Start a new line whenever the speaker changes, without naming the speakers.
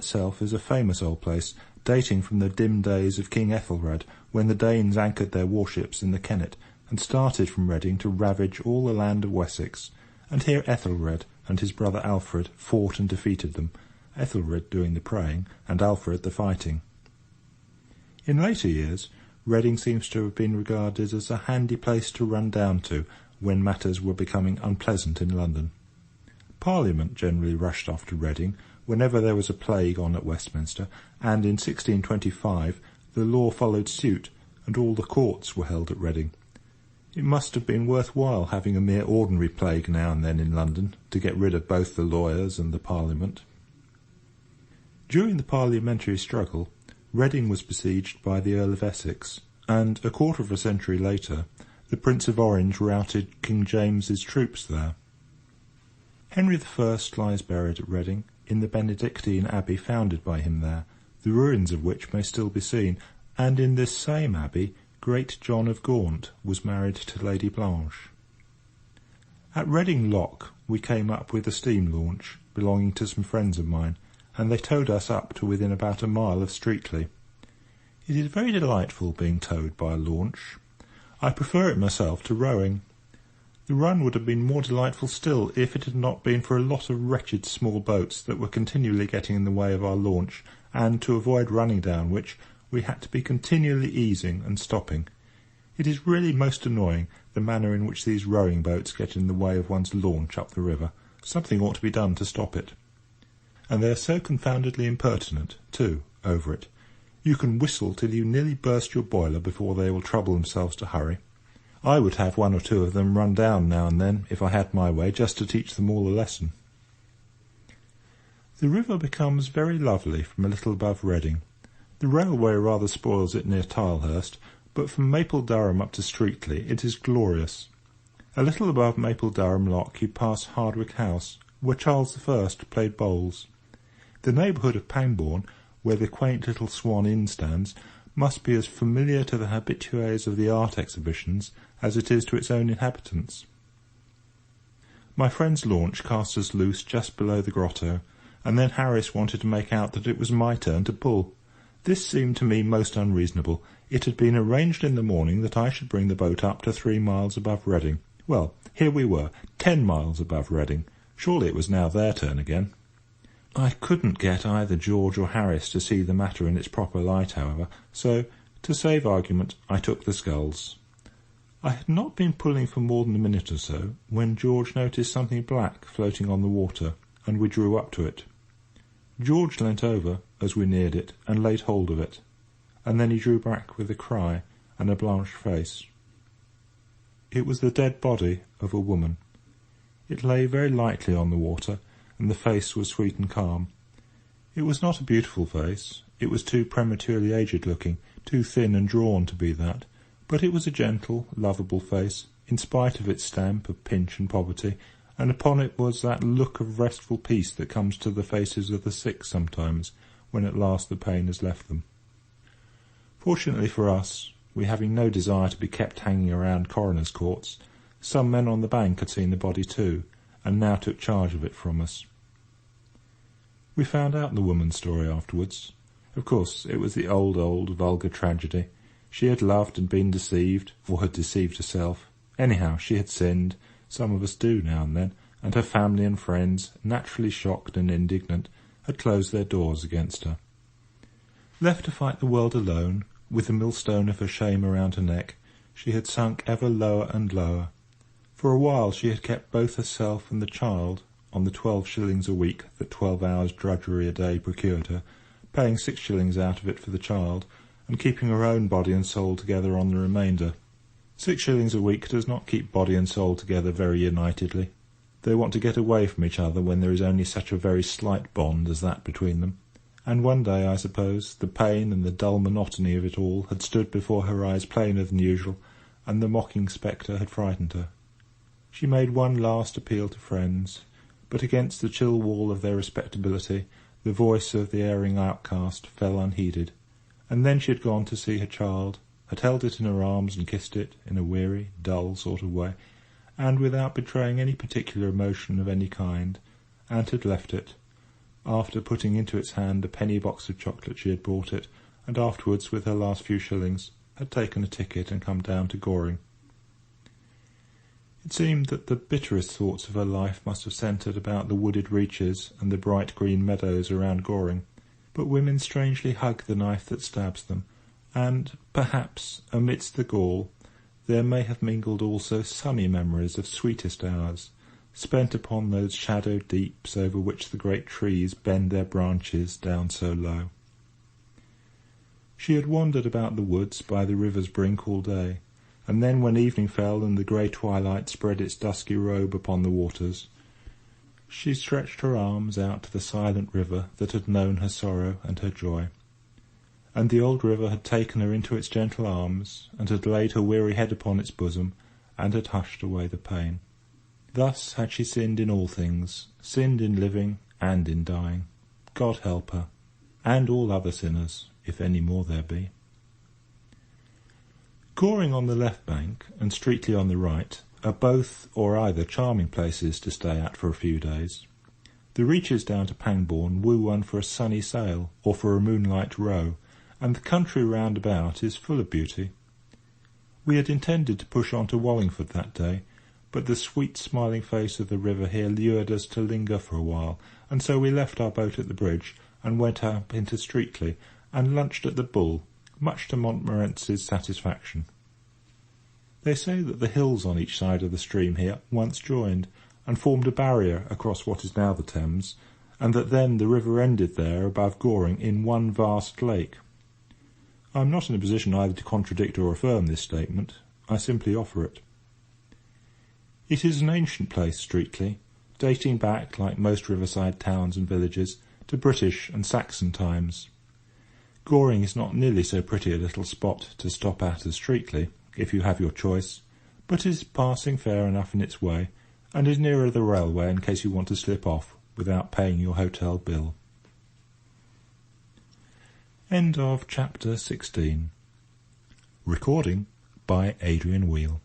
itself is a famous old place, dating from the dim days of King Ethelred, when the Danes anchored their warships in the Kennet, and started from Reading to ravage all the land of Wessex, and here Ethelred and his brother Alfred fought and defeated them, Ethelred doing the praying, and Alfred the fighting. In later years, Reading seems to have been regarded as a handy place to run down to when matters were becoming unpleasant in London. Parliament generally rushed off to Reading whenever there was a plague on at Westminster, and in 1625 the law followed suit, and all the courts were held at Reading. It must have been worthwhile having a mere ordinary plague now and then in London, to get rid of both the lawyers and the Parliament. During the parliamentary struggle, Reading was besieged by the Earl of Essex, and a quarter of a century later, the Prince of Orange routed King James's troops there. Henry I lies buried at Reading, in the Benedictine abbey founded by him there, the ruins of which may still be seen, and in this same abbey great John of Gaunt was married to Lady Blanche. At Reading Lock we came up with a steam launch, belonging to some friends of mine, and they towed us up to within about a mile of Streatley. It is very delightful being towed by a launch. I prefer it myself to rowing. The run would have been more delightful still if it had not been for a lot of wretched small boats that were continually getting in the way of our launch, and to avoid running down which, we had to be continually easing and stopping. It is really most annoying, the manner in which these rowing boats get in the way of one's launch up the river. Something ought to be done to stop it. And they are so confoundedly impertinent, too, over it. You can whistle till you nearly burst your boiler before they will trouble themselves to hurry. I would have one or two of them run down now and then, if I had my way, just to teach them all a lesson. The river becomes very lovely from a little above Reading. The railway rather spoils it near Tilehurst, but from Maple Durham up to Streatley it is glorious. A little above Maple Durham Lock you pass Hardwick House, where Charles I played bowls. The neighbourhood of Pangbourne, where the quaint little Swan Inn stands, must be as familiar to the habitués of the art exhibitions as it is to its own inhabitants. My friend's launch cast us loose just below the grotto, and then Harris wanted to make out that it was my turn to pull. This seemed to me most unreasonable. It had been arranged in the morning that I should bring the boat up to 3 miles above Reading. Well, here we were, 10 miles above Reading. Surely it was now their turn again. I couldn't get either George or Harris to see the matter in its proper light, however, so, to save argument, I took the sculls. I had not been pulling for more than a minute or so, when George noticed something black floating on the water, and we drew up to it. George leant over, as we neared it, and laid hold of it, and then he drew back with a cry and a blanched face. It was the dead body of a woman. It lay very lightly on the water, and the face was sweet and calm. It was not a beautiful face. It was too prematurely aged-looking, too thin and drawn to be that, but it was a gentle, lovable face, in spite of its stamp of pinch and poverty, and upon it was that look of restful peace that comes to the faces of the sick sometimes, when at last the pain has left them. Fortunately for us, we having no desire to be kept hanging around coroners' courts, some men on the bank had seen the body too, and now took charge of it from us. We found out the woman's story afterwards. Of course, it was the old, vulgar tragedy. She had loved and been deceived, or had deceived herself. Anyhow, she had sinned. Some of us do now and then, and her family and friends, naturally shocked and indignant, had closed their doors against her. Left to fight the world alone, with the millstone of her shame around her neck, she had sunk ever lower and lower. For a while she had kept both herself and the child on the 12 shillings a week that 12 hours drudgery a day procured her, paying 6 shillings out of it for the child, and keeping her own body and soul together on the remainder. 6 shillings a week does not keep body and soul together very unitedly. They want to get away from each other when there is only such a very slight bond as that between them. And one day, I suppose, the pain and the dull monotony of it all had stood before her eyes plainer than usual, and the mocking spectre had frightened her. She made one last appeal to friends, but against the chill wall of their respectability the voice of the erring outcast fell unheeded, and then she had gone to see her child, had held it in her arms and kissed it in a weary, dull sort of way, and without betraying any particular emotion of any kind, and had left it, after putting into its hand a penny box of chocolate she had bought it, and afterwards, with her last few shillings, had taken a ticket and come down to Goring. It seemed that the bitterest thoughts of her life must have centred about the wooded reaches and the bright green meadows around Goring, but women strangely hug the knife that stabs them, and, perhaps, amidst the gall, there may have mingled also sunny memories of sweetest hours, spent upon those shadowed deeps over which the great trees bend their branches down so low. She had wandered about the woods by the river's brink all day, and then when evening fell and the grey twilight spread its dusky robe upon the waters, she stretched her arms out to the silent river that had known her sorrow and her joy, and the old river had taken her into its gentle arms, and had laid her weary head upon its bosom, and had hushed away the pain. Thus had she sinned in all things, sinned in living and in dying. God help her, and all other sinners, if any more there be. Goring on the left bank, and Streatley on the right, are both or either charming places to stay at for a few days. The reaches down to Pangbourne woo one for a sunny sail, or for a moonlight row, and the country round about is full of beauty. We had intended to push on to Wallingford that day, but the sweet smiling face of the river here lured us to linger for a while, and so we left our boat at the bridge, and went up into Streatley, and lunched at the Bull, much to Montmorency's satisfaction. They say that the hills on each side of the stream here once joined, and formed a barrier across what is now the Thames, and that then the river ended there above Goring in one vast lake. I am not in a position either to contradict or affirm this statement. I simply offer it. It is an ancient place, Streatley, dating back, like most riverside towns and villages, to British and Saxon times. Goring is not nearly so pretty a little spot to stop at as Streatley, if you have your choice, but is passing fair enough in its way, and is nearer the railway in case you want to slip off without paying your hotel bill. End of Chapter 16. Recording by Adrian Wheel.